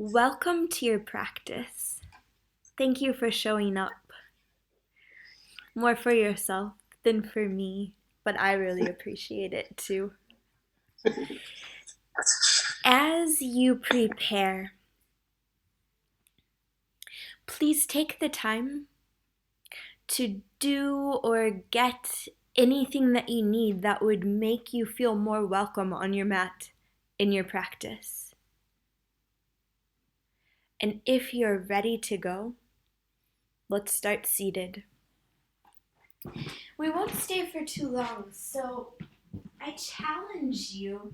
Welcome to your practice. Thank you for showing up. More for yourself than for me, but I really appreciate it too. As you prepare, please take the time to do or get anything that you need that would make you feel more welcome on your mat in your practice. And if you're ready to go, let's start seated. We won't stay for too long, so I challenge you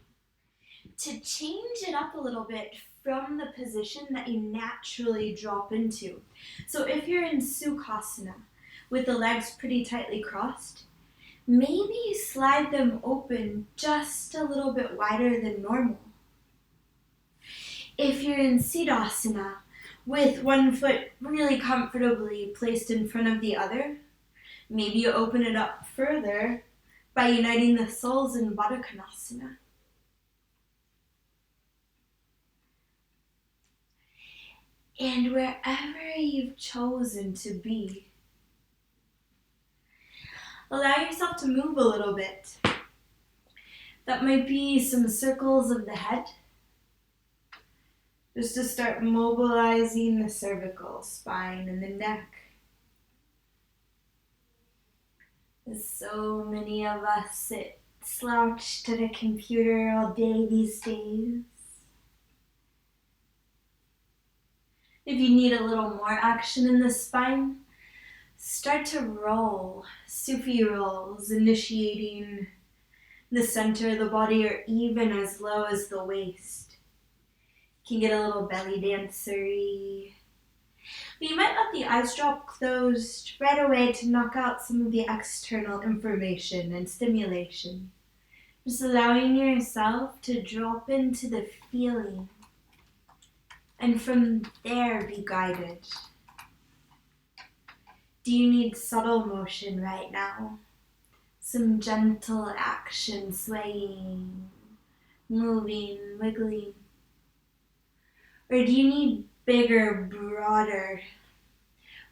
to change it up a little bit from the position that you naturally drop into. So if you're in Sukhasana with the legs pretty tightly crossed, maybe slide them open just a little bit wider than normal. If you're in Siddhasana with one foot really comfortably placed in front of the other, maybe you open it up further by uniting the soles in Baddha Konasana. And wherever you've chosen to be, allow yourself to move a little bit. That might be some circles of the head, just to start mobilizing the cervical spine and the neck. As so many of us sit slouched at a computer all day these days. If you need a little more action in the spine, start to roll, Sufi rolls, initiating the center of the body or even as low as the waist. You can get a little belly dancery. But you might let the eyes drop closed right away to knock out some of the external information and stimulation. Just allowing yourself to drop into the feeling and from there be guided. Do you need subtle motion right now? Some gentle action, swaying, moving, wiggling? Or do you need bigger, broader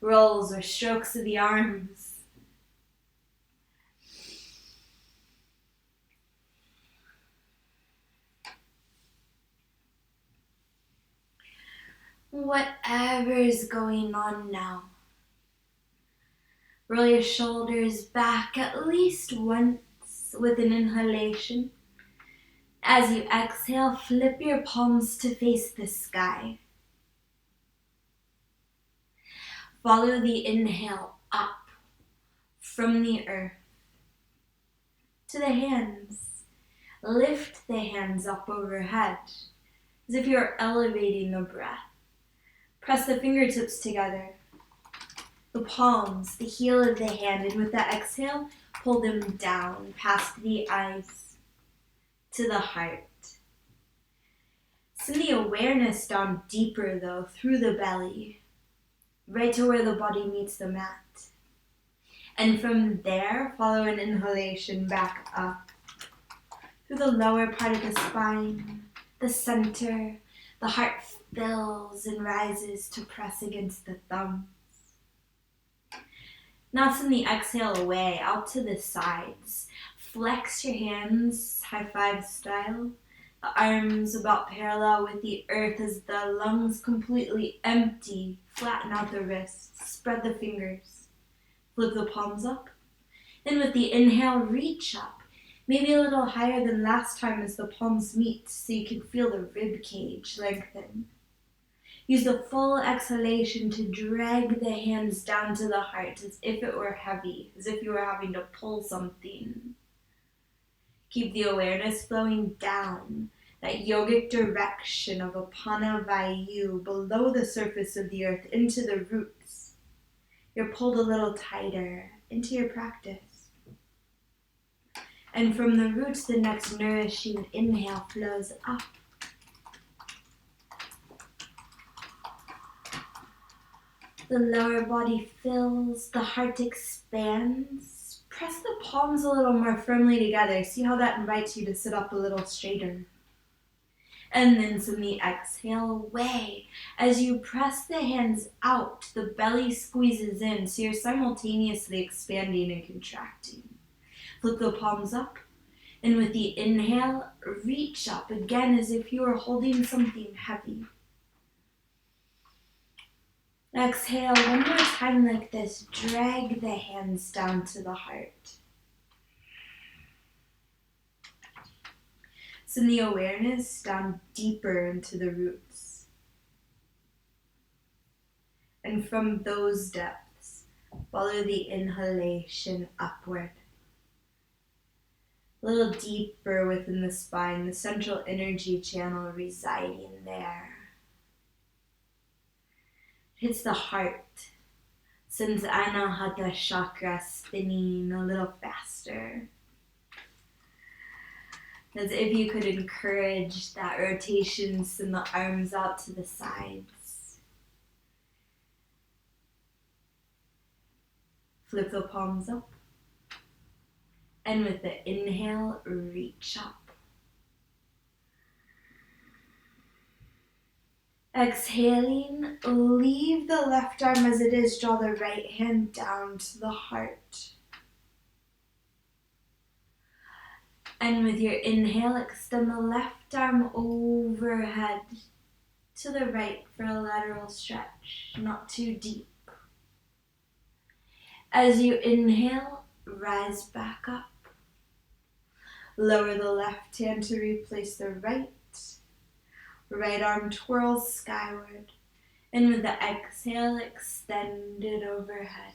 rolls or strokes of the arms? Whatever's going on now, roll your shoulders back at least once with an inhalation. As you exhale, flip your palms to face the sky. Follow the inhale up from the earth to the hands. Lift the hands up overhead as if you're elevating the breath. Press the fingertips together, the palms, the heel of the hand, and with that exhale, pull them down past the eyes to the heart. Send the awareness down deeper though, through the belly, right to where the body meets the mat. And from there, follow an inhalation back up through the lower part of the spine, the center. The heart fills and rises to press against the thumbs. Now send the exhale away, out to the sides. Flex your hands, high five style. The arms about parallel with the earth as the lungs completely empty. Flatten out the wrists, spread the fingers. Flip the palms up. Then with the inhale, reach up. Maybe a little higher than last time as the palms meet so you can feel the rib cage lengthen. Use the full exhalation to drag the hands down to the heart as if it were heavy, as if you were having to pull something. Keep the awareness flowing down, that yogic direction of Apana Vayu below the surface of the earth into the roots. You're pulled a little tighter into your practice. And from the roots, the next nourishing inhale flows up. The lower body fills, the heart expands. Press the palms a little more firmly together. See how that invites you to sit up a little straighter. And then suddenly exhale away. As you press the hands out, the belly squeezes in, so you're simultaneously expanding and contracting. Flip the palms up, and with the inhale, reach up again as if you were holding something heavy. Exhale one more time like this. Drag the hands down to the heart. Send the awareness down deeper into the roots. And from those depths, follow the inhalation upward. A little deeper within the spine, the central energy channel residing there. Hits the heart. Sends Anahata chakra spinning a little faster. As if you could encourage that rotation, send the arms out to the sides. Flip the palms up. And with the inhale, reach up. Exhaling, leave the left arm as it is. Draw the right hand down to the heart. And with your inhale, extend the left arm overhead to the right for a lateral stretch, not too deep. As you inhale, rise back up. Lower the left hand to replace the right. Right arm twirls skyward. And with the exhale, extend it overhead.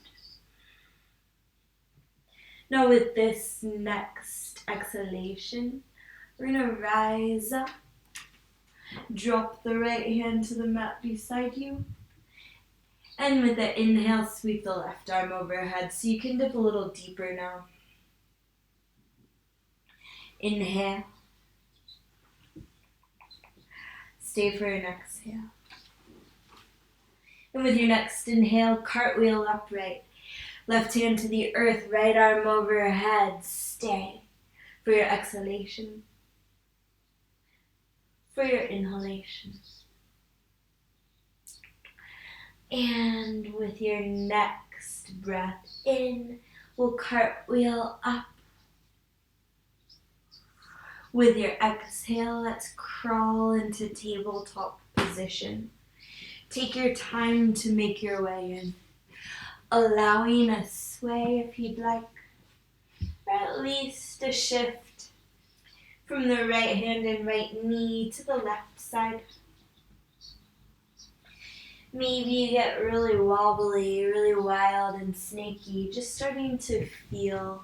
Now with this next exhalation, we're going to rise up. Drop the right hand to the mat beside you. And with the inhale, sweep the left arm overhead so you can dip a little deeper now. Inhale. Stay for an exhale. And with your next inhale, cartwheel upright. Left hand to the earth, right arm overhead. Stay for your exhalation. For your inhalation. And with your next breath in, we'll cartwheel up. With your exhale, let's crawl into tabletop position. Take your time to make your way in, allowing a sway if you'd like, or at least a shift from the right hand and right knee to the left side. Maybe you get really wobbly, really wild and snaky, just starting to feel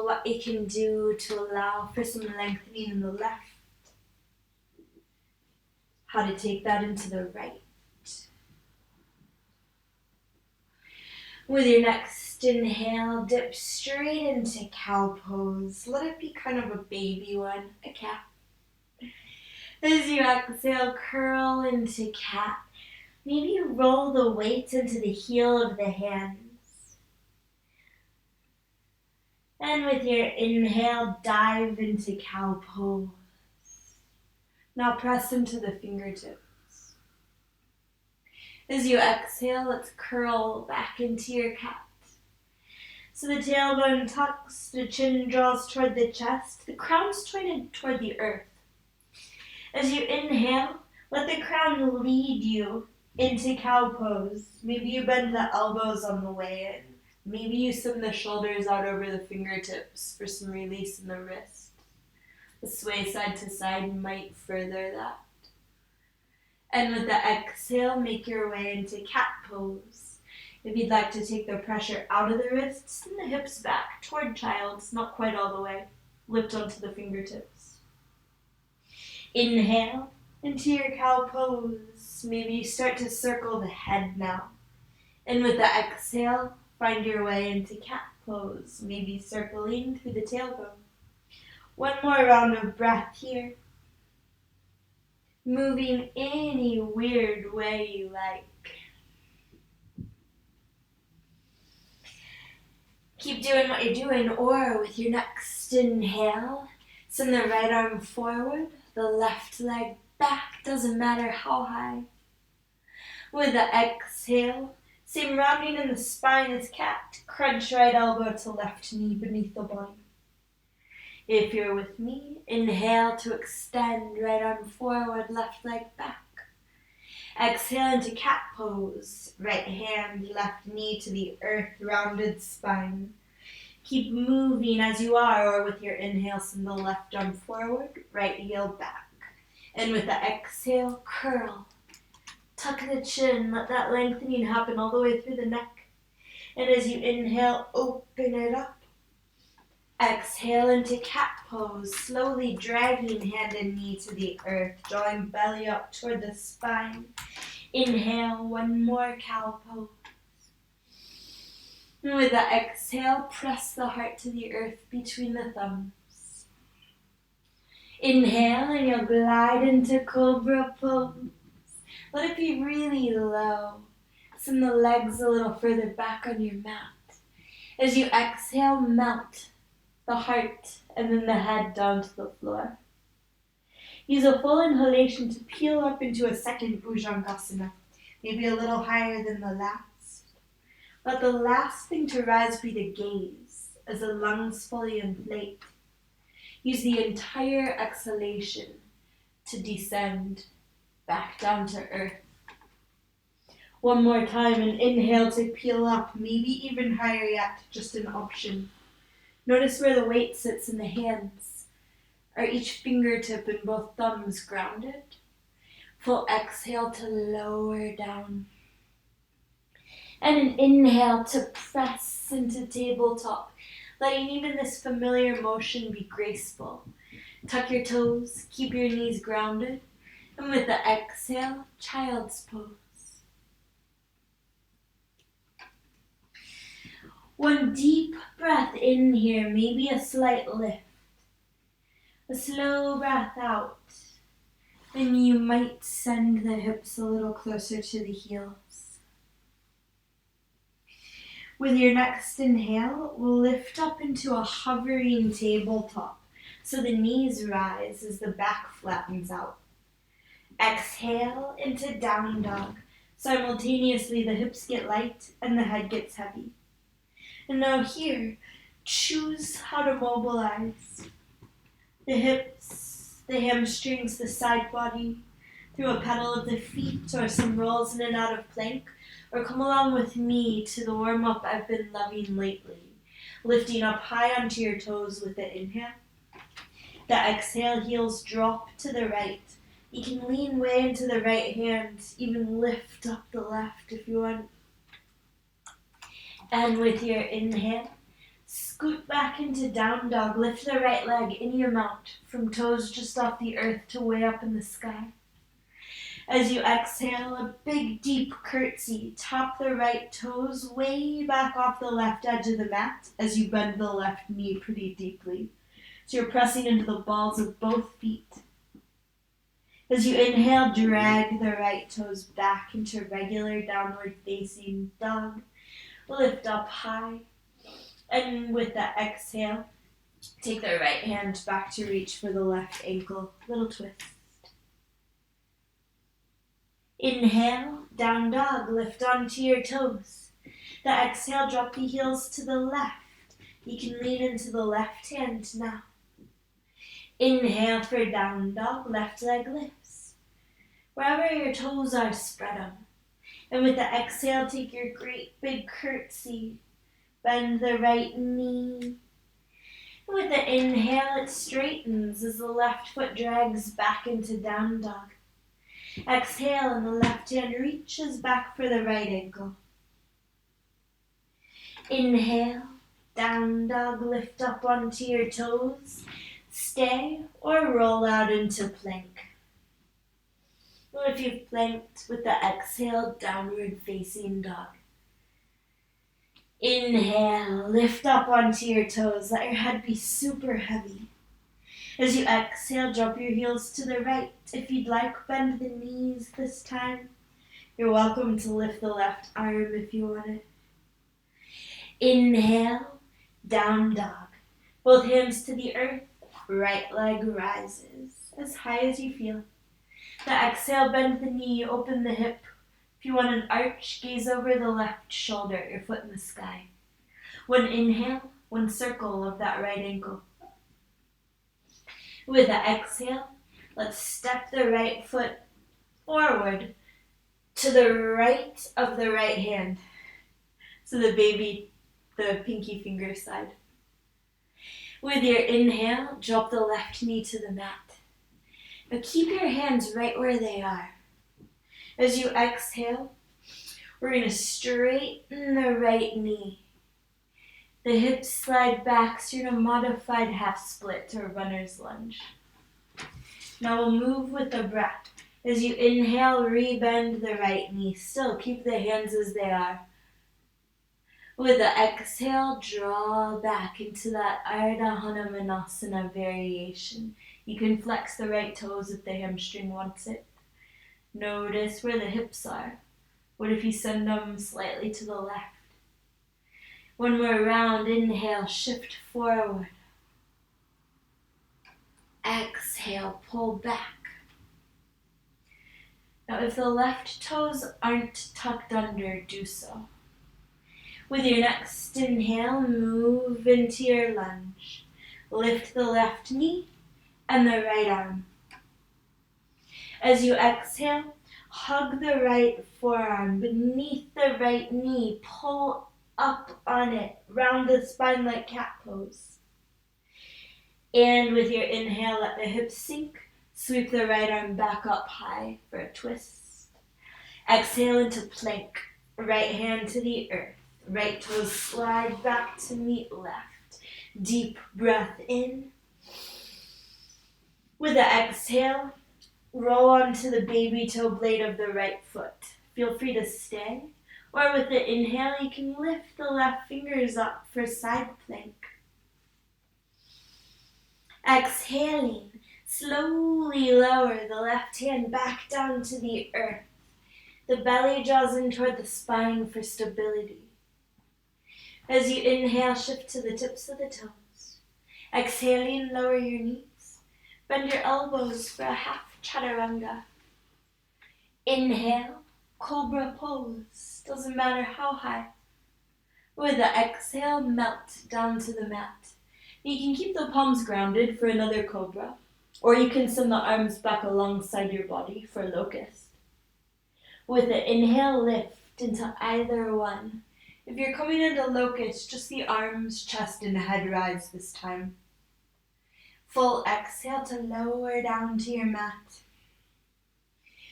what it can do to allow for some lengthening in the left. How to take that into the right. With your next inhale, dip straight into cow pose. Let it be kind of a baby one, a cat. As you exhale, curl into cat. Maybe roll the weight into the heel of the hands. And with your inhale, dive into cow pose. Now press into the fingertips. As you exhale, let's curl back into your cat. So the tailbone tucks, the chin draws toward the chest, the crown's pointed toward the earth. As you inhale, let the crown lead you into cow pose. Maybe you bend the elbows on the way in. Maybe you send the shoulders out over the fingertips for some release in the wrist. The sway side to side might further that. And with the exhale, make your way into cat pose. If you'd like to take the pressure out of the wrists, send the hips back toward child's, not quite all the way. Lift onto the fingertips. Inhale into your cow pose. Maybe you start to circle the head now. And with the exhale, find your way into cat pose, maybe circling through the tailbone. One more round of breath here. Moving any weird way you like. Keep doing what you're doing, or with your next inhale, Send the right arm forward, the left leg back, doesn't matter how high. With the exhale, same rounding in the spine as cat, crunch right elbow to left knee beneath the body. If you're with me, inhale to extend, right arm forward, left leg back. Exhale into cat pose, right hand, left knee to the earth, rounded spine. Keep moving as you are, or with your inhale, send the left arm forward, right heel back. And with the exhale, curl. Tuck the chin, let that lengthening happen all the way through the neck. And as you inhale, open it up. Exhale into cat pose, slowly dragging hand and knee to the earth, drawing belly up toward the spine. Inhale, one more cow pose. And with the exhale, press the heart to the earth between the thumbs. Inhale, and you'll glide into cobra pose. Let it be really low. Send the legs a little further back on your mat. As you exhale, melt the heart and then the head down to the floor. Use a full inhalation to peel up into a second Bhujangasana, maybe a little higher than the last. Let the last thing to rise be the gaze, as the lungs fully inflate. Use the entire exhalation to descend back down to earth. One more time, and inhale to peel up, maybe even higher yet, just an option. Notice where the weight sits in the hands. Are each fingertip and both thumbs grounded? Full exhale to lower down. And an inhale to press into tabletop, letting even this familiar motion be graceful. Tuck your toes, keep your knees grounded, and with the exhale, child's pose. One deep breath in here, maybe a slight lift. A slow breath out. Then you might send the hips a little closer to the heels. With your next inhale, we'll lift up into a hovering tabletop, so the knees rise as the back flattens out. Exhale into down dog. Simultaneously, the hips get light and the head gets heavy. And now here, choose how to mobilize. The hips, the hamstrings, the side body, through a pedal of the feet or some rolls in and out of plank, or come along with me to the warm-up I've been loving lately, lifting up high onto your toes with the inhale. The exhale, heels drop to the right. You can lean way into the right hand, even lift up the left if you want. And with your inhale, scoot back into down dog. Lift the right leg in your mount, from toes just off the earth to way up in the sky. As you exhale, a big deep curtsy. Tap the right toes way back off the left edge of the mat as you bend the left knee pretty deeply. So you're pressing into the balls of both feet. As you inhale, drag the right toes back into regular downward facing dog. Lift up high. And with the exhale, take the right hand back to reach for the left ankle. Little twist. Inhale, down dog, lift onto your toes. The exhale, drop the heels to the left. You can lean into the left hand now. Inhale for down dog, left leg lifts. Wherever your toes are, spread them. And with the exhale, take your great big curtsy. Bend the right knee. And with the inhale, it straightens as the left foot drags back into down dog. Exhale, and the left hand reaches back for the right ankle. Inhale, down dog, lift up onto your toes. Stay or roll out into plank. Or if you've planked, with the exhale, downward facing dog. Inhale, lift up onto your toes. Let your head be super heavy. As you exhale, drop your heels to the right. If you'd like, bend the knees this time. You're welcome to lift the left arm if you want it. Inhale, down dog. Both hands to the earth, right leg rises as high as you feel. The exhale, bend the knee, open the hip. If you want an arch, gaze over the left shoulder, your foot in the sky. One inhale, one circle of that right ankle. With the exhale, let's step the right foot forward to the right of the right hand. So the pinky finger side. With your inhale, drop the left knee to the mat. Now keep your hands right where they are. As you exhale, we're going to straighten the right knee. The hips slide back, so you're in a modified half split or runner's lunge. Now we'll move with the breath. As you inhale, rebend the right knee. Still keep the hands as they are. With the exhale, draw back into that Ardha Hanumanasana variation. You can flex the right toes if the hamstring wants it. Notice where the hips are. What if you send them slightly to the left? One more round, inhale, shift forward. Exhale, pull back. Now if the left toes aren't tucked under, do so. With your next inhale, move into your lunge. Lift the left knee and the right arm. As you exhale, hug the right forearm beneath the right knee. Pull up on it, round the spine like cat pose. And with your inhale, let the hips sink. Sweep the right arm back up high for a twist. Exhale into plank. Right hand to the earth. Right toes slide back to meet left. Deep breath in. With the exhale, roll onto the baby toe blade of the right foot. Feel free to stay. Or with the inhale, you can lift the left fingers up for side plank. Exhaling, slowly lower the left hand back down to the earth. The belly draws in toward the spine for stability. As you inhale, shift to the tips of the toes. Exhaling, lower your knees. Bend your elbows for a half chaturanga. Inhale, cobra pose. Doesn't matter how high. With the exhale, melt down to the mat. You can keep the palms grounded for another cobra, or you can send the arms back alongside your body for locust. With the inhale, lift into either one. If you're coming into locust, just the arms, chest, and head rise this time. Full exhale to lower down to your mat.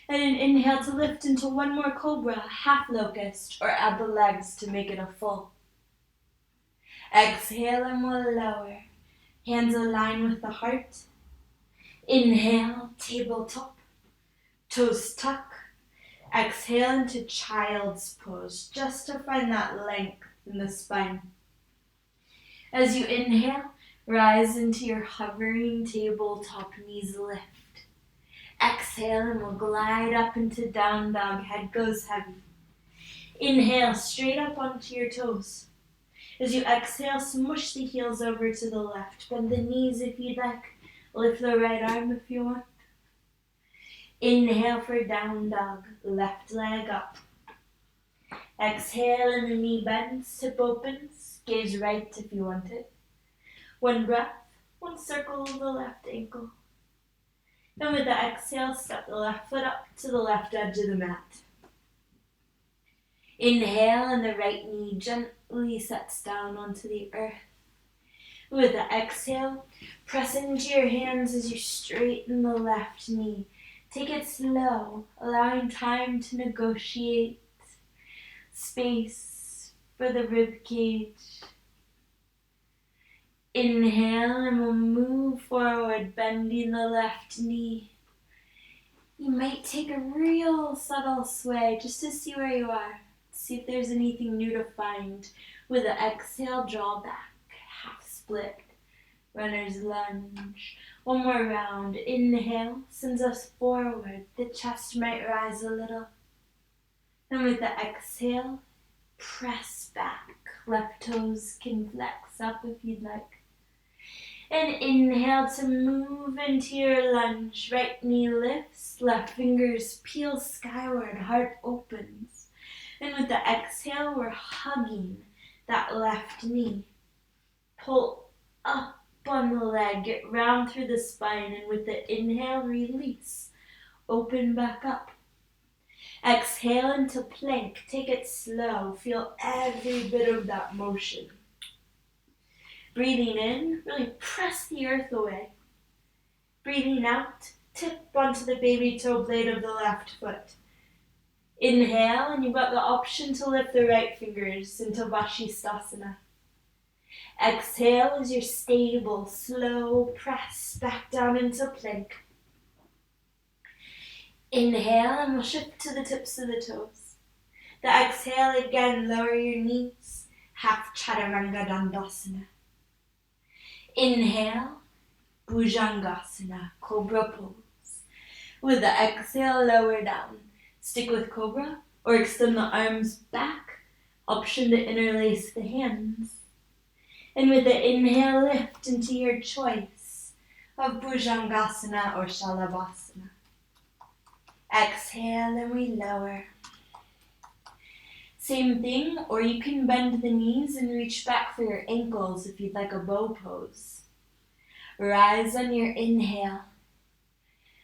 And an inhale to lift into one more cobra, half locust, or add the legs to make it a full. Exhale and we'll lower. Hands align with the heart. Inhale, tabletop. Toes tuck. Exhale into child's pose, just to find that length in the spine. As you inhale, rise into your hovering tabletop, knees lift. Exhale and we'll glide up into down dog, head goes heavy. Inhale, straight up onto your toes. As you exhale, smush the heels over to the left. Bend the knees if you'd like. Lift the right arm if you want. Inhale for down dog, left leg up. Exhale and the knee bends, hip opens, gaze right if you want it. One breath, one circle of the left ankle. And with the exhale, step the left foot up to the left edge of the mat. Inhale and the right knee gently sets down onto the earth. With the exhale, press into your hands as you straighten the left knee. Take it slow, allowing time to negotiate space for the rib cage. Inhale and we'll move forward, bending the left knee. You might take a real subtle sway just to see where you are. See if there's anything new to find. With the exhale, draw back, half split, runner's lunge. One more round. Inhale sends us forward. The chest might rise a little. And with the exhale, press back. Left toes can flex up if you'd like. And inhale to move into your lunge. Right knee lifts, left fingers peel skyward, heart opens. And with the exhale, we're hugging that left knee. Pull up on the leg, get round through the spine, and with the inhale, release. Open back up. Exhale into plank. Take it slow. Feel every bit of that motion. Breathing in, really press the earth away. Breathing out, tip onto the baby toe blade of the left foot. Inhale, and you've got the option to lift the right fingers into Vashisthasana. Exhale as your stable, slow press back down into plank. Inhale, and we'll shift to the tips of the toes. The exhale again, lower your knees, half Chaturanga Dandasana. Inhale, Bhujangasana, Cobra pose. With the exhale, lower down. Stick with Cobra or extend the arms back. Option to interlace the hands. And with the inhale, lift into your choice of Bhujangasana or Shalabhasana. Exhale and we lower. Same thing, or you can bend the knees and reach back for your ankles if you'd like a bow pose. Rise on your inhale.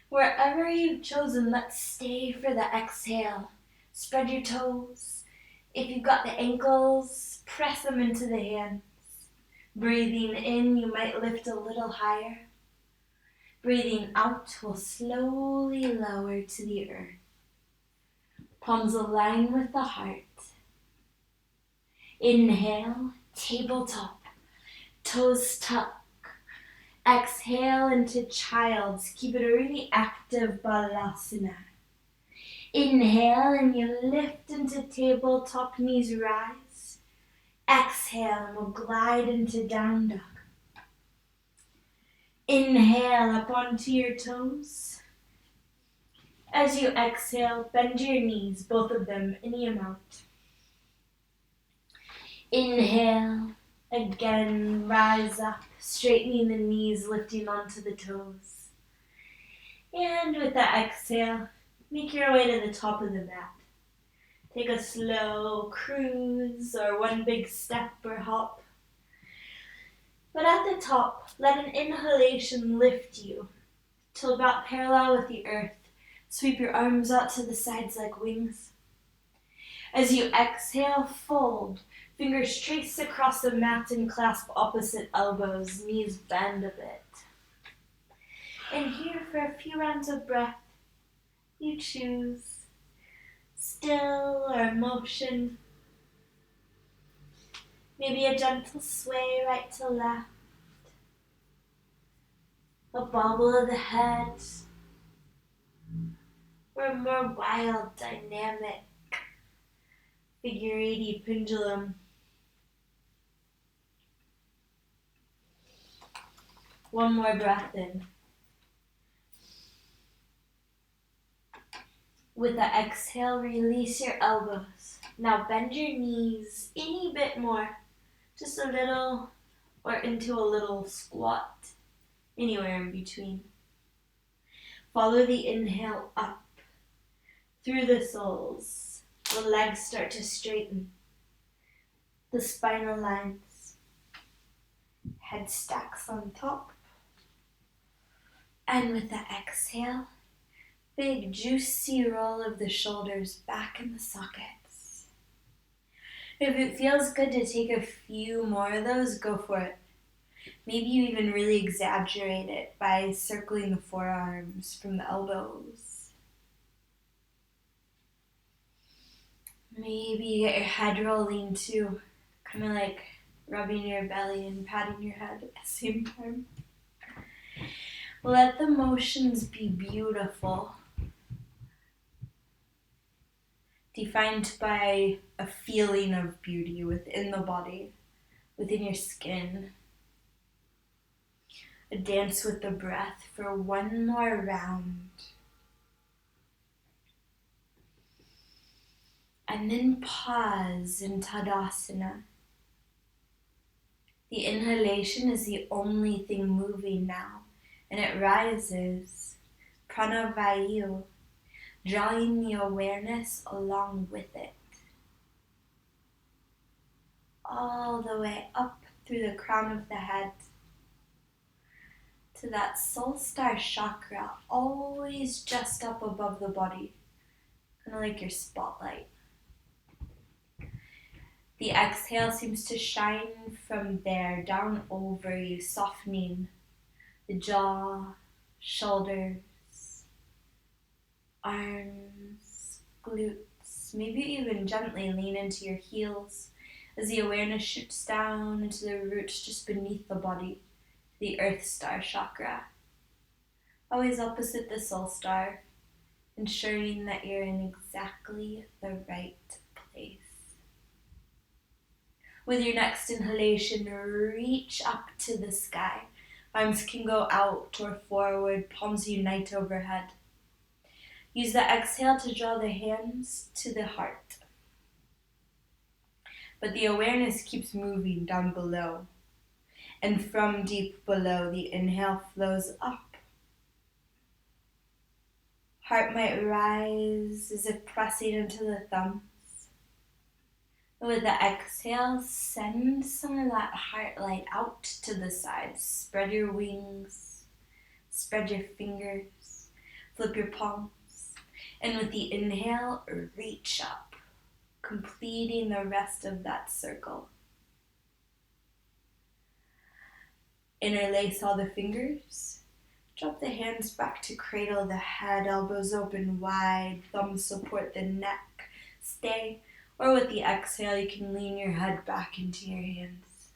Wherever you've chosen, let's stay for the exhale. Spread your toes. If you've got the ankles, press them into the hands. Breathing in, you might lift a little higher. Breathing out will slowly lower to the earth. Palms align with the heart. Inhale, tabletop, toes tuck. Exhale into child's. Keep it a really active Balasana. Inhale and you lift into tabletop, knees rise. Exhale and we'll glide into down dog. Inhale up onto your toes. As you exhale, bend your knees, both of them, any amount. Inhale, again, rise up, straightening the knees, lifting onto the toes. And with the exhale, make your way to the top of the mat. Take a slow cruise or one big step or hop. But at the top, let an inhalation lift you till about parallel with the earth. Sweep your arms out to the sides like wings. As you exhale, fold. Fingers trace across the mat and clasp opposite elbows. Knees bend a bit. And here for a few rounds of breath, you choose still or motion. Maybe a gentle sway right to left. A bobble of the head. Or a more wild, dynamic, figure 80 pendulum. One more breath in. With the exhale, release your elbows. Now bend your knees any bit more. Just a little or into a little squat. Anywhere in between. Follow the inhale up through the soles. The legs start to straighten. The spine aligns. Head stacks on top. And with the exhale, big juicy roll of the shoulders back in the sockets. If it feels good to take a few more of those, go for it. Maybe you even really exaggerate it by circling the forearms from the elbows. Maybe you get your head rolling too, kind of like rubbing your belly and patting your head at the same time. Let the motions be beautiful, defined by a feeling of beauty within the body, within your skin. A dance with the breath for one more round. And then pause in Tadasana. The inhalation is the only thing moving now, and it rises, pranavayu, drawing the awareness along with it, all the way up through the crown of the head to that soul star chakra, always just up above the body, kind of like your spotlight. The exhale seems to shine from there down over you, softening the jaw, shoulders, arms, glutes. Maybe even gently lean into your heels as the awareness shoots down into the roots just beneath the body, the Earth Star chakra. Always opposite the Soul Star, ensuring that you're in exactly the right place. With your next inhalation, reach up to the sky. Arms can go out or forward, palms unite overhead. Use the exhale to draw the hands to the heart. But the awareness keeps moving down below. And from deep below, the inhale flows up. Heart might rise as if pressing into the thumbs. With the exhale, send some of that heart light out to the sides. Spread your wings, spread your fingers, flip your palms. And with the inhale, reach up, completing the rest of that circle. Interlace all the fingers. Drop the hands back to cradle the head, elbows open wide, thumbs support the neck. Stay. Or with the exhale, you can lean your head back into your hands.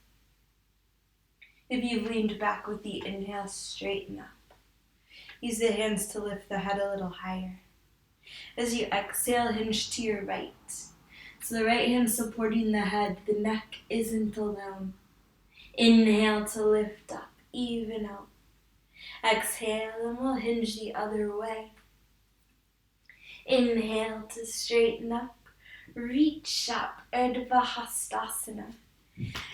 If you've leaned back with the inhale, straighten up. Use the hands to lift the head a little higher. As you exhale, hinge to your right. So the right hand supporting the head, the neck isn't alone. Inhale to lift up, even out. Exhale, and we'll hinge the other way. Inhale to straighten up. Reach up, Urdhva Hastasana.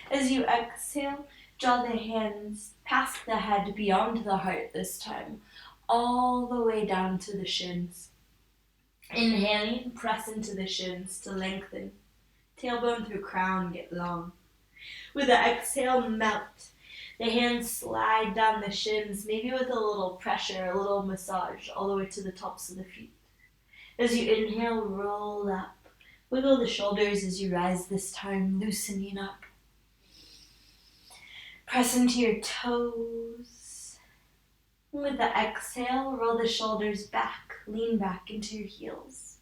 As you exhale, draw the hands past the head, beyond the heart this time, all the way down to the shins. Inhaling, press into the shins to lengthen. Tailbone through crown, get long. With the exhale, melt. The hands slide down the shins, maybe with a little pressure, a little massage, all the way to the tops of the feet. As you inhale, roll up. Wiggle the shoulders as you rise this time, loosening up. Press into your toes. With the exhale, roll the shoulders back, lean back into your heels.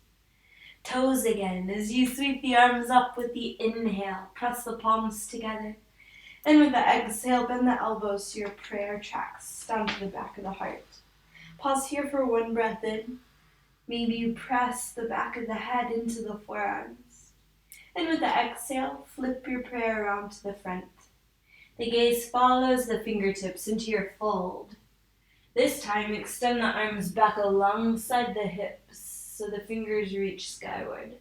Toes again as you sweep the arms up with the inhale. Press the palms together. And with the exhale, bend the elbows so your prayer tracks down to the back of the heart. Pause here for one breath in. Maybe you press the back of the head into the forearms. And with the exhale, flip your prayer around to the front. The gaze follows the fingertips into your fold. This time, extend the arms back alongside the hips so the fingers reach skyward.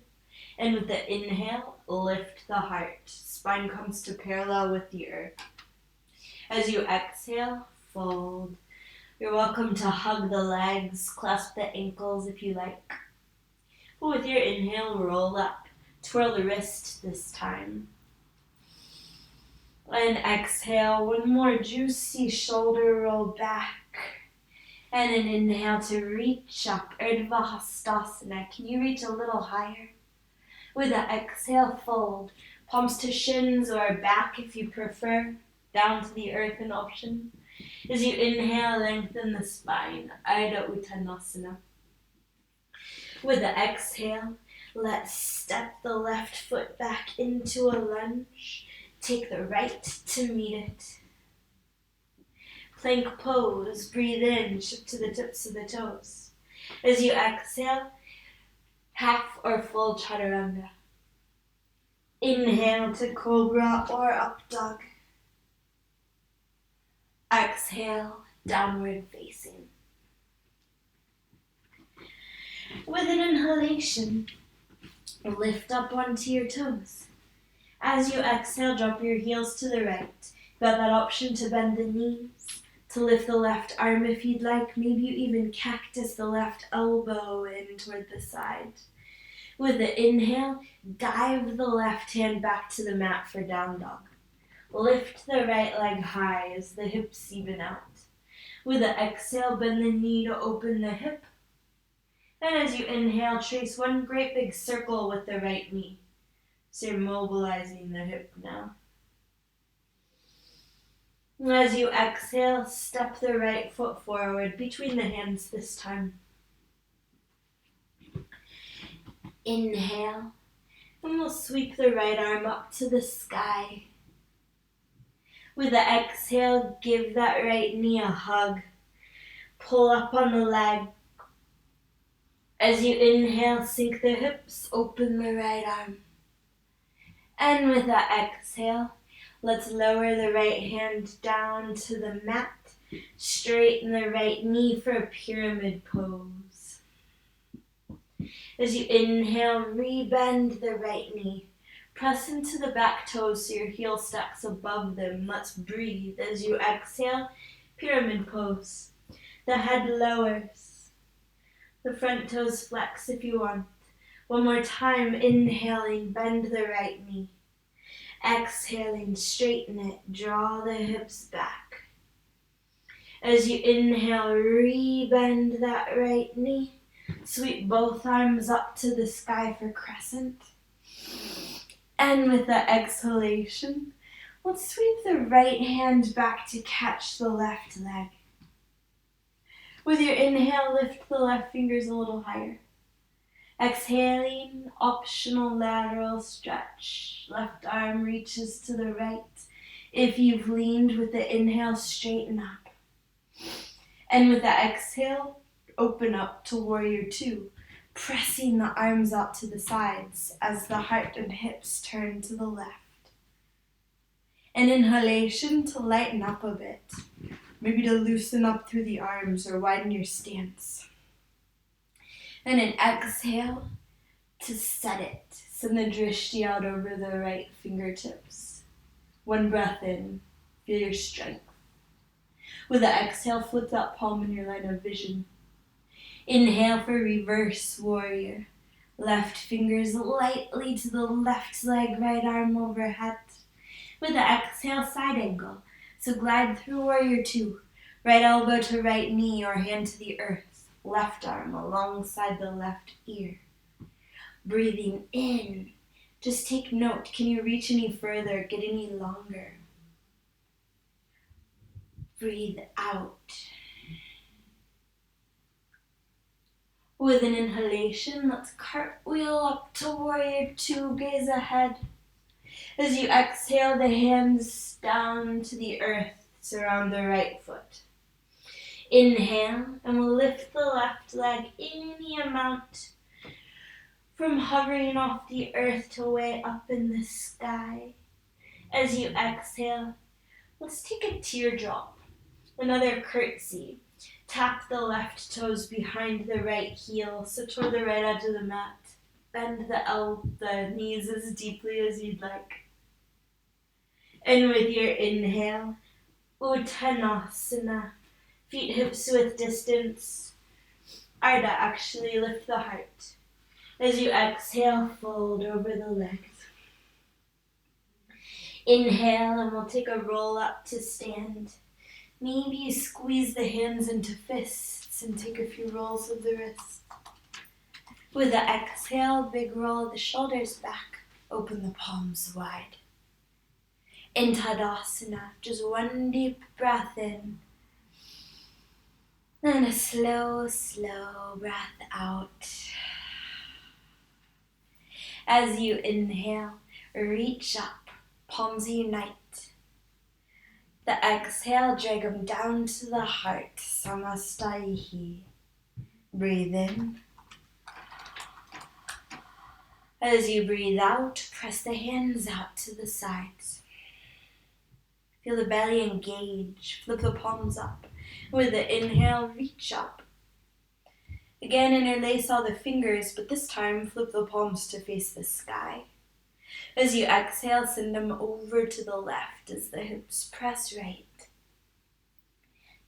And with the inhale, lift the heart. Spine comes to parallel with the earth. As you exhale, fold. You're welcome to hug the legs, clasp the ankles if you like. But with your inhale, roll up. Twirl the wrist this time. And exhale, one more juicy shoulder roll back. And an inhale to reach up, Urdhva Hastasana. Can you reach a little higher? With an exhale, fold. Palms to shins or back if you prefer. Down to the earth an option. As you inhale, lengthen the spine, Ardha Uttanasana. With the exhale, let's step the left foot back into a lunge. Take the right to meet it. Plank pose, breathe in, shift to the tips of the toes. As you exhale, half or full chaturanga. Inhale to cobra or up dog. Exhale, downward facing. With an inhalation, lift up onto your toes. As you exhale, drop your heels to the right. Got that option to bend the knees, to lift the left arm if you'd like. Maybe you even cactus the left elbow in toward the side. With the inhale, dive the left hand back to the mat for down dog. Lift the right leg high as the hips even out. With the exhale, bend the knee to open the hip. And as you inhale, trace one great big circle with the right knee. So you're mobilizing the hip now. As you exhale, step the right foot forward between the hands this time. Inhale, and we'll sweep the right arm up to the sky. With the exhale, give that right knee a hug. Pull up on the leg. As you inhale, sink the hips, open the right arm. And with that exhale, let's lower the right hand down to the mat. Straighten the right knee for a pyramid pose. As you inhale, rebend the right knee. Press into the back toes so your heel stacks above them. Let's breathe. As you exhale, pyramid pose. The head lowers. The front toes flex if you want. One more time, inhaling, bend the right knee. Exhaling, straighten it, draw the hips back. As you inhale, rebend that right knee. Sweep both arms up to the sky for crescent. And with the exhalation, let's sweep the right hand back to catch the left leg. With your inhale, lift the left fingers a little higher. Exhaling, optional lateral stretch. Left arm reaches to the right. If you've leaned with the inhale, straighten up. And with the exhale, open up to warrior two, pressing the arms out to the sides as the heart and hips turn to the left. An inhalation to lighten up a bit, maybe to loosen up through the arms or widen your stance. And an exhale to set it. Send the drishti out over the right fingertips. One breath in, feel your strength. With the exhale, flip that palm in your line of vision. Inhale for reverse warrior. Left fingers lightly to the left leg, right arm overhead. With the exhale, side angle. So glide through warrior two. Right elbow to right knee or hand to the earth. Left arm alongside the left ear. Breathing in. Just take note. Can you reach any further? Get any longer? Breathe out. With an inhalation, let's cartwheel up to warrior two, gaze ahead. As you exhale, the hands down to the earth, surround the right foot. Inhale, and we'll lift the left leg any amount from hovering off the earth to way up in the sky. As you exhale, let's take a teardrop, another curtsy. Tap the left toes behind the right heel, so toward the right edge of the mat. Bend the knees as deeply as you'd like. And with your inhale, Uttanasana. Feet hips width distance. Ardha, actually lift the heart. As you exhale, fold over the legs. Inhale, and we'll take a roll up to stand. Maybe you squeeze the hands into fists and take a few rolls of the wrist. With the exhale, big roll of the shoulders back. Open the palms wide. In Tadasana, just one deep breath in. And a slow, slow breath out. As you inhale, reach up, palms unite. The exhale, drag them down to the heart, Samastaihi. Breathe in. As you breathe out, press the hands out to the sides. Feel the belly engage, flip the palms up. With the inhale, reach up. Again, interlace all the fingers, but this time flip the palms to face the sky. As you exhale, send them over to the left as the hips press right.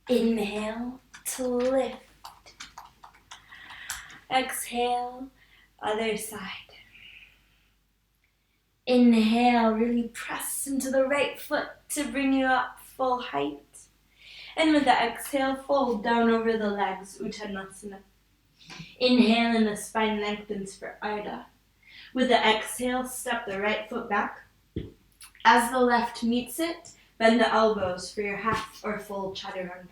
Inhale to lift. Exhale, other side. Inhale, really press into the right foot to bring you up full height. And with the exhale, fold down over the legs, Uttanasana. Inhale and the spine lengthens for Ardha. With the exhale, step the right foot back. As the left meets it, bend the elbows for your half or full chaturanga.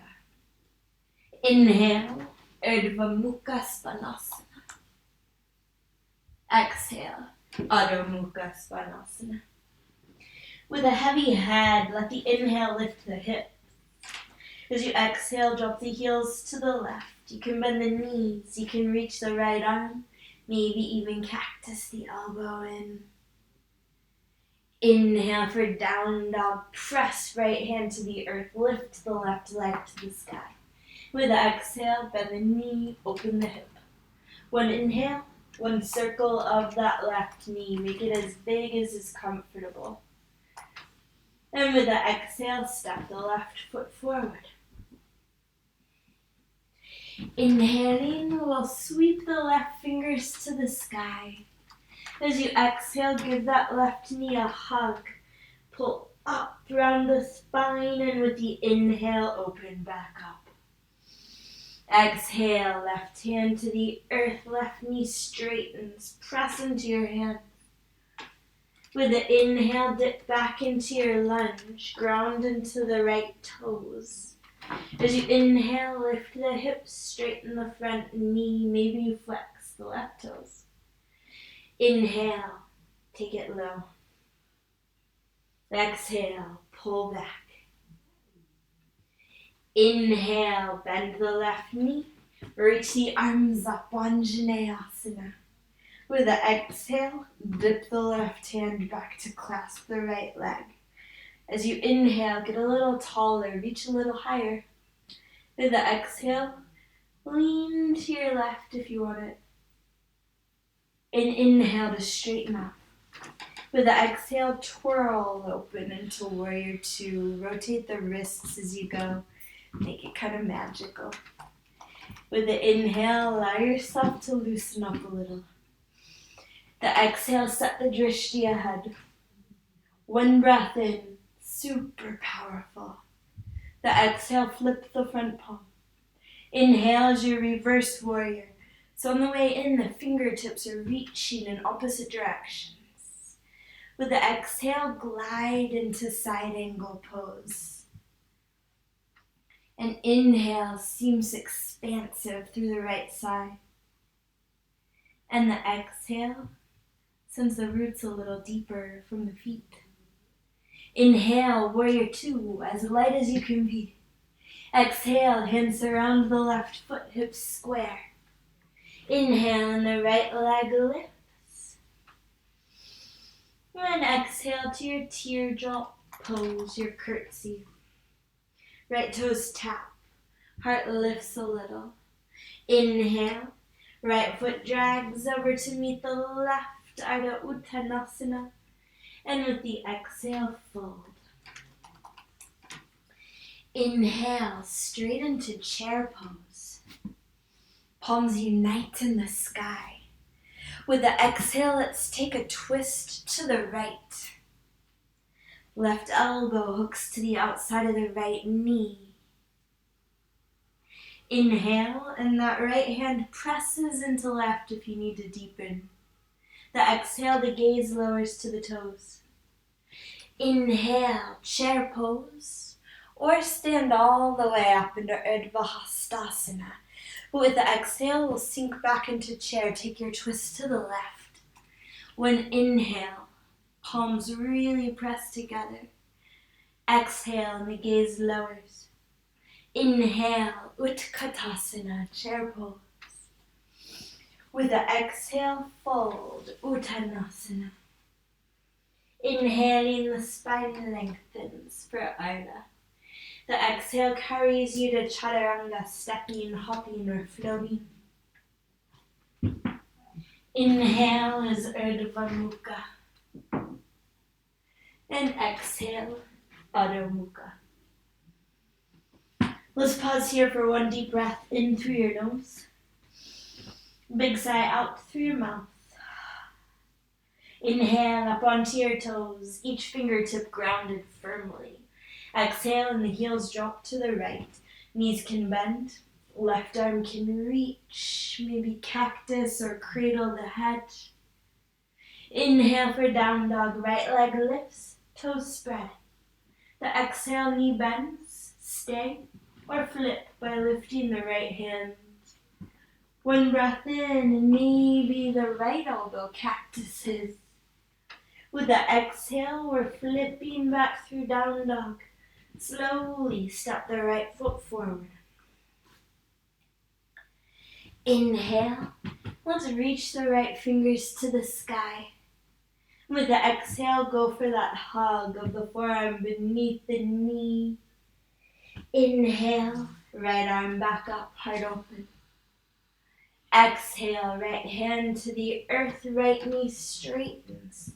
Inhale, Urdhva Mukha Svanasana. Exhale, Adho Mukha Svanasana. With a heavy head, let the inhale lift the hips. As you exhale, drop the heels to the left. You can bend the knees, you can reach the right arm, maybe even cactus the elbow in. Inhale for down dog, press right hand to the earth, lift the left leg to the sky. With the exhale, bend the knee, open the hip. One inhale, one circle of that left knee, make it as big as is comfortable. And with the exhale, step the left foot forward. Inhaling, we'll sweep the left fingers to the sky. As you exhale, give that left knee a hug. Pull up around the spine, and with the inhale, open back up. Exhale, left hand to the earth, left knee straightens. Press into your hands. With the inhale, dip back into your lunge. Ground into the right toes. As you inhale, lift the hips, straighten the front knee. Maybe you flex the left toes. Inhale, take it low. Exhale, pull back. Inhale, bend the left knee. Reach the arms up, Anjaneyasana. With the exhale, dip the left hand back to clasp the right leg. As you inhale, get a little taller, reach a little higher. With the exhale, lean to your left if you want it. And inhale to straighten up. With the exhale, twirl open into warrior two. Rotate the wrists as you go. Make it kind of magical. With the inhale, allow yourself to loosen up a little. The exhale, set the drishti ahead. One breath in, super powerful. The exhale, flip the front palm. Inhale as your reverse warrior. So on the way in, the fingertips are reaching in opposite directions. With the exhale, glide into side angle pose. And inhale seems expansive through the right side. And the exhale sends the roots a little deeper from the feet. Inhale, warrior two, as light as you can be. Exhale, hands surround the left foot, hips square. Inhale, and the right leg lifts. And exhale to your teardrop pose, your curtsy. Right toes tap, heart lifts a little. Inhale, right foot drags over to meet the left, Ardha Uttanasana. And with the exhale, fold. Inhale, straight into chair pose. Palms unite in the sky. With the exhale, let's take a twist to the right. Left elbow hooks to the outside of the right knee. Inhale, and that right hand presses into left if you need to deepen. The exhale, the gaze lowers to the toes. Inhale, chair pose, or stand all the way up into Urdhva Hastasana. But with the exhale, we'll sink back into chair. Take your twist to the left. When inhale, palms really press together. Exhale, and the gaze lowers. Inhale, Utkatasana, chair pose. With the exhale, fold, Uttanasana. Inhaling, the spine lengthens for Ardha. The exhale carries you to chaturanga, stepping, hopping, or floating. Inhale is Urdhva Mukha. And exhale, Adho Mukha. Let's pause here for one deep breath in through your nose. Big sigh out through your mouth. Inhale up onto your toes, each fingertip grounded firmly. Exhale and the heels drop to the right. Knees can bend, left arm can reach, maybe cactus or cradle the head. Inhale for down dog, right leg lifts, toes spread. The exhale, knee bends, stay, or flip by lifting the right hand. One breath in, and maybe the right elbow cactuses. With the exhale, we're flipping back through down dog. Slowly step the right foot forward. Inhale, let's reach the right fingers to the sky. With the exhale, go for that hug of the forearm beneath the knee. Inhale, right arm back up, heart open. Exhale, right hand to the earth, right knee straightens.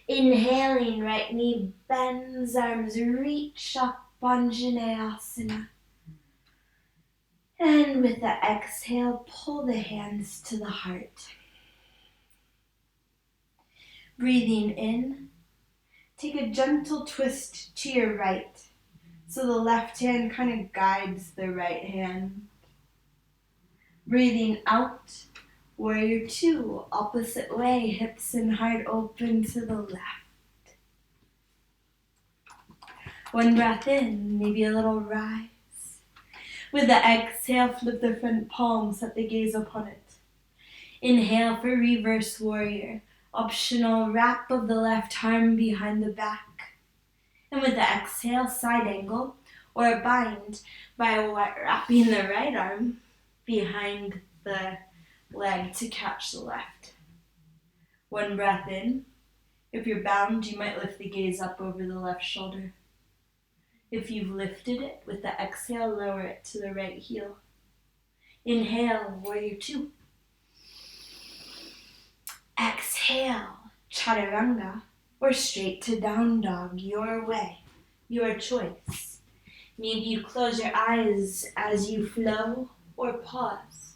Inhaling, right knee bends, arms reach up, Anjaneyasana. And with the exhale, pull the hands to the heart. Breathing in, take a gentle twist to your right, so the left hand kind of guides the right hand. Breathing out, warrior two, opposite way, hips and heart open to the left. One breath in, maybe a little rise. With the exhale, flip the front palm, set the gaze upon it. Inhale for reverse warrior, optional wrap of the left arm behind the back. And with the exhale, side angle, or a bind by wrapping the right arm behind the leg to catch the left. One breath in. If you're bound, you might lift the gaze up over the left shoulder. If you've lifted it, with the exhale, lower it to the right heel. Inhale, warrior two. Exhale, chaturanga, or straight to down dog, your way, your choice. Maybe you close your eyes as you flow, or pause.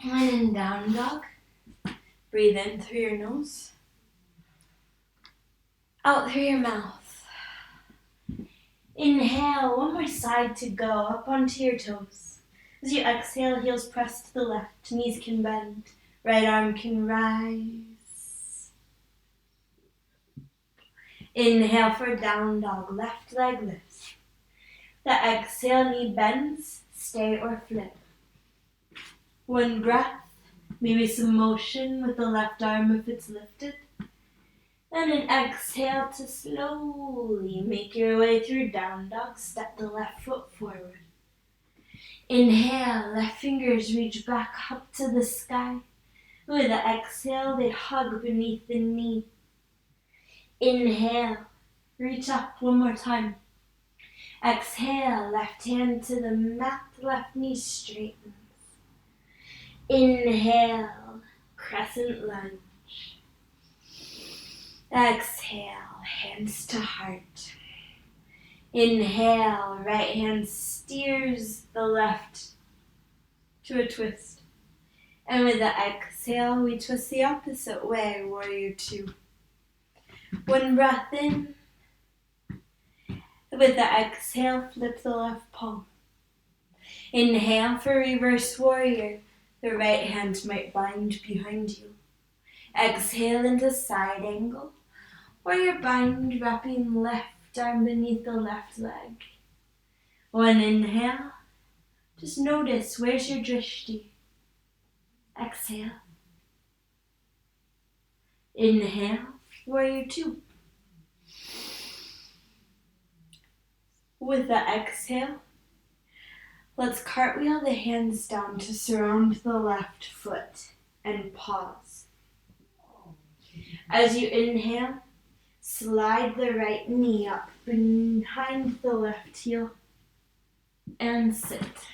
And in down dog, breathe in through your nose, out through your mouth. Inhale, one more side to go, up onto your toes. As you exhale, heels press to the left, knees can bend, right arm can rise. Inhale for down dog, left leg lifts. The exhale, knee bends, stay or flip. One breath, maybe some motion with the left arm if it's lifted. And an exhale to slowly make your way through down dog, step the left foot forward. Inhale, left fingers reach back up to the sky. With the exhale, they hug beneath the knee. Inhale, reach up one more time. Exhale, left hand to the mat, left knee straightens. Inhale, crescent lunge. Exhale, hands to heart. Inhale, right hand steers the left to a twist. And with the exhale, we twist the opposite way, warrior two. One breath in. With the exhale, flip the left palm. Inhale for reverse warrior. The right hand might bind behind you. Exhale into side angle. Warrior bind, wrapping left arm beneath the left leg. One inhale. Just notice, where's your drishti? Exhale. Inhale, warrior two. With the exhale, let's cartwheel the hands down to surround the left foot and pause. As you inhale, slide the right knee up behind the left heel and sit.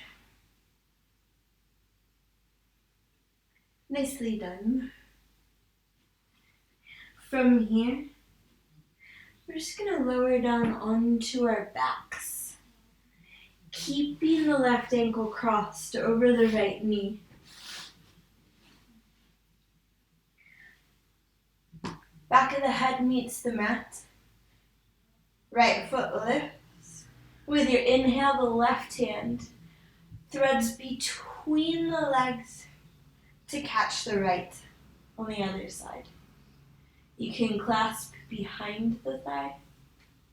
Nicely done. From here, we're just going to lower down onto our backs, keeping the left ankle crossed over the right knee. Back of the head meets the mat. Right foot lifts. With your inhale, the left hand threads between the legs to catch the right on the other side. You can clasp behind the thigh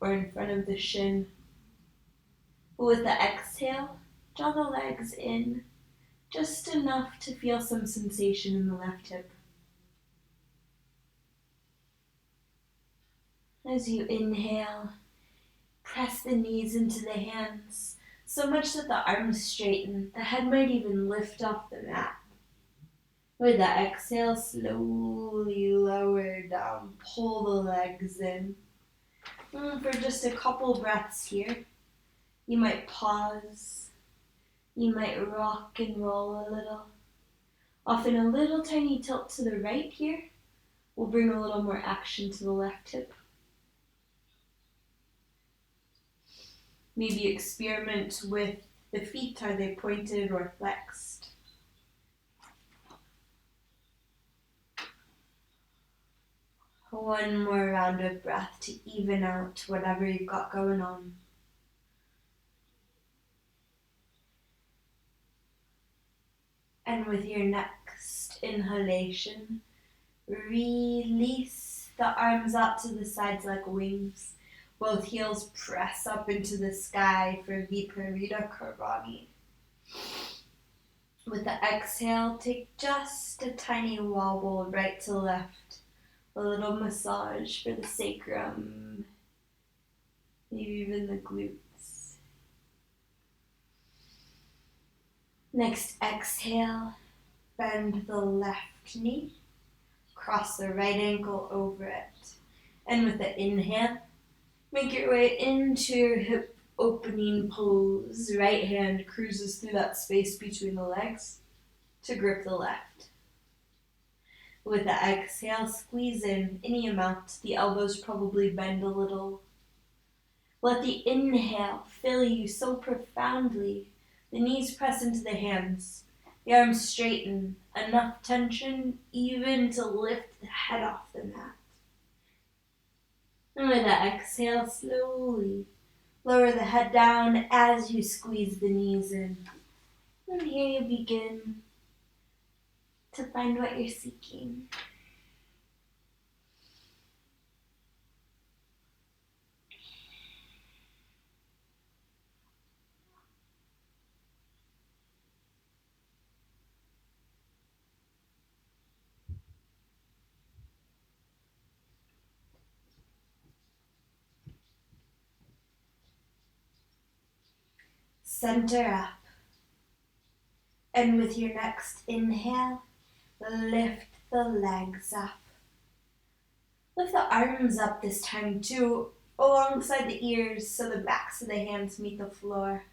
or in front of the shin. With the exhale, draw the legs in just enough to feel some sensation in the left hip. As you inhale, press the knees into the hands, so much that the arms straighten. The head might even lift off the mat. With the exhale, slowly lower down, pull the legs in. For just a couple breaths here, you might pause, you might rock and roll a little. Often a little tiny tilt to the right here will bring a little more action to the left hip. Maybe experiment with the feet. Are they pointed or flexed? One more round of breath to even out whatever you've got going on. And with your next inhalation, release the arms out to the sides like wings. Both heels press up into the sky for Viparita Karani. With the exhale, take just a tiny wobble right to left. A little massage for the sacrum, maybe even the glutes. Next exhale, bend the left knee, cross the right ankle over it. And with the inhale, make your way into your hip opening pose. Right hand cruises through that space between the legs to grip the left. With the exhale, squeeze in any amount. The elbows probably bend a little. Let the inhale fill you so profoundly. The knees press into the hands. The arms straighten. Enough tension even to lift the head off the mat. And with the exhale, slowly lower the head down as you squeeze the knees in. And here you begin to find what you're seeking. Center up. And with your next inhale, lift the legs up. Lift the arms up this time too, alongside the ears so the backs of the hands meet the floor.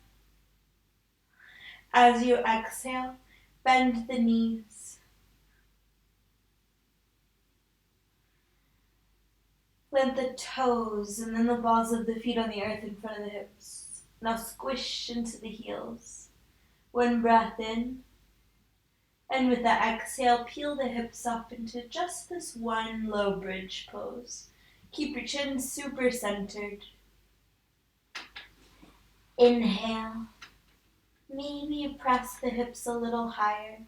As you exhale, bend the knees. Plant the toes and then the balls of the feet on the earth in front of the hips. Now squish into the heels. One breath in. And with the exhale, peel the hips up into just this one low bridge pose. Keep your chin super centered. Inhale. Maybe you press the hips a little higher.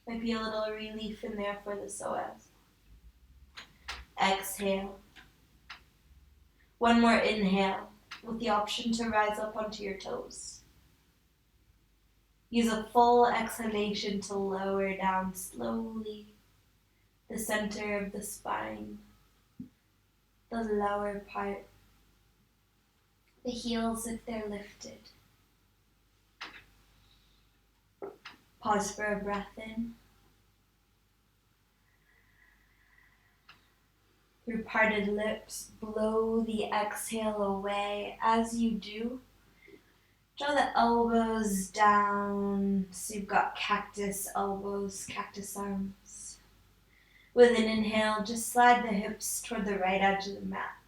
Might be a little relief in there for the psoas. Exhale. One more inhale with the option to rise up onto your toes. Use a full exhalation to lower down slowly the center of the spine, the lower part, the heels if they're lifted. Pause for a breath in. Through parted lips, blow the exhale away. As you do, draw the elbows down so you've got cactus elbows, cactus arms. With an inhale, just slide the hips toward the right edge of the mat.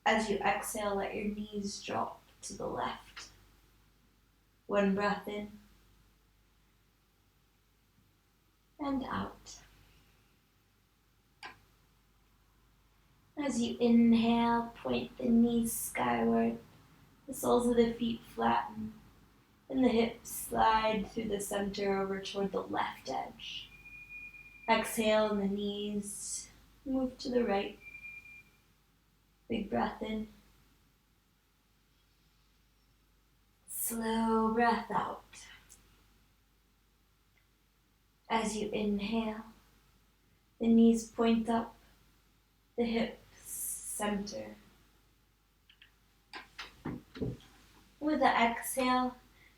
As you exhale, let your knees drop to the left. One breath in and out. As you inhale, point the knees skyward, the soles of the feet flatten, and the hips slide through the center over toward the left edge. Exhale, and the knees move to the right. Big breath in. Slow breath out. As you inhale, the knees point up, the hips center. With the exhale,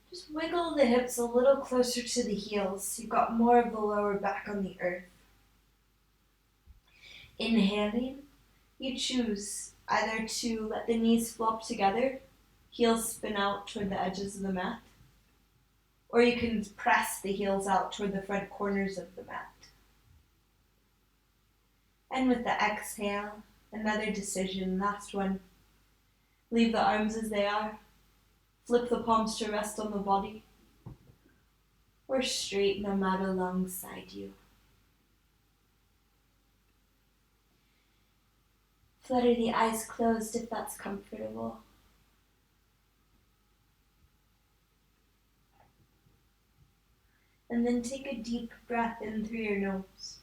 just wiggle the hips a little closer to the heels so you've got more of the lower back on the earth. Inhaling, you choose either to let the knees flop together, heels spin out toward the edges of the mat, or you can press the heels out toward the front corners of the mat. And with the exhale, another decision, last one. Leave the arms as they are. Flip the palms to rest on the body, or straighten them out alongside you. Flutter the eyes closed if that's comfortable. And then take a deep breath in through your nose.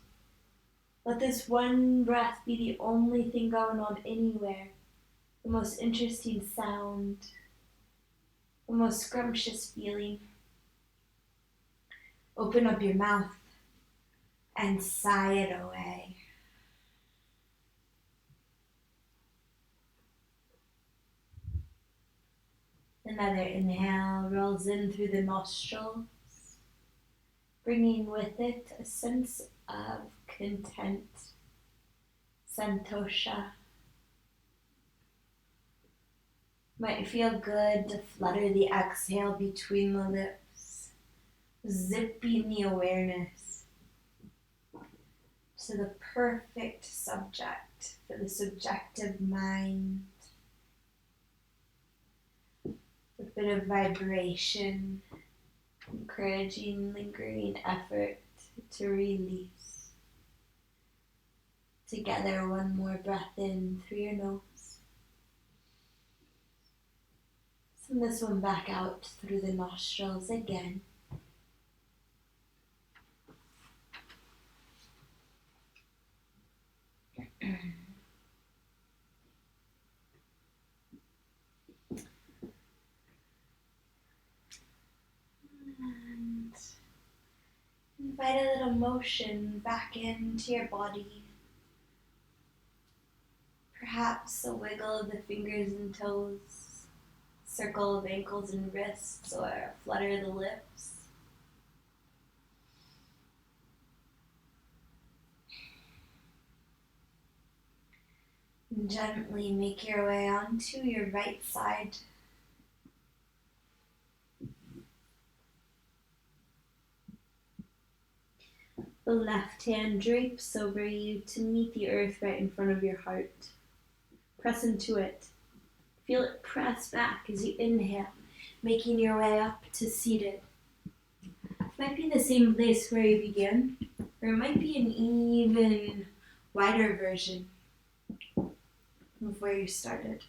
Let this one breath be the only thing going on anywhere. The most interesting sound, the most scrumptious feeling. Open up your mouth and sigh it away. Another inhale rolls in through the nostrils, bringing with it a sense of content, santosha. Might feel good to flutter the exhale between the lips, zipping the awareness to the perfect subject for the subjective mind. A bit of vibration, encouraging lingering effort to release. Together, one more breath in through your nose. Send this one back out through the nostrils again. And invite a little motion back into your body. Perhaps a wiggle of the fingers and toes, circle of ankles and wrists, or a flutter of the lips. And gently make your way onto your right side. The left hand drapes over you to meet the earth right in front of your heart. Press into it. Feel it press back as you inhale, making your way up to seated. It might be the same place where you began, or it might be an even wider version of where you started.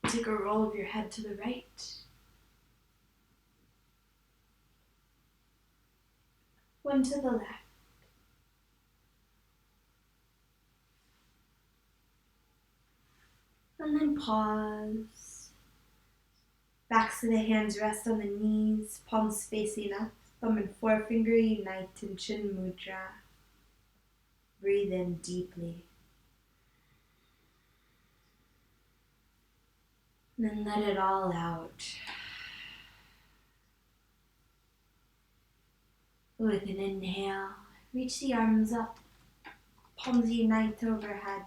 Take a roll of your head to the right. One to the left. And then pause. Backs of the hands rest on the knees, palms facing up, thumb and forefinger unite in chin mudra. Breathe in deeply. And then let it all out. With an inhale, reach the arms up, palms unite overhead.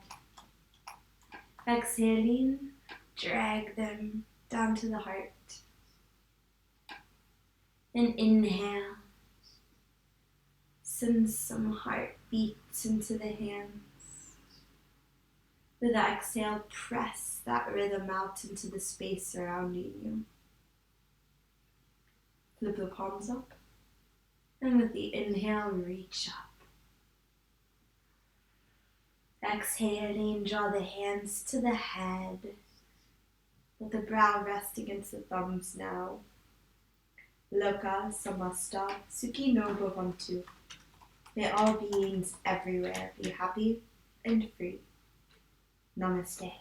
Exhaling, drag them down to the heart. And inhale, Send some heartbeats into the hands. With the exhale, press that rhythm out into the space surrounding you. Flip the palms up. And with the inhale, reach up. Exhaling, draw the hands to the head. Let the brow rest against the thumbs now. Loka Samasta Sukhi no Bhavantu. May all beings everywhere be happy and free. Namaste.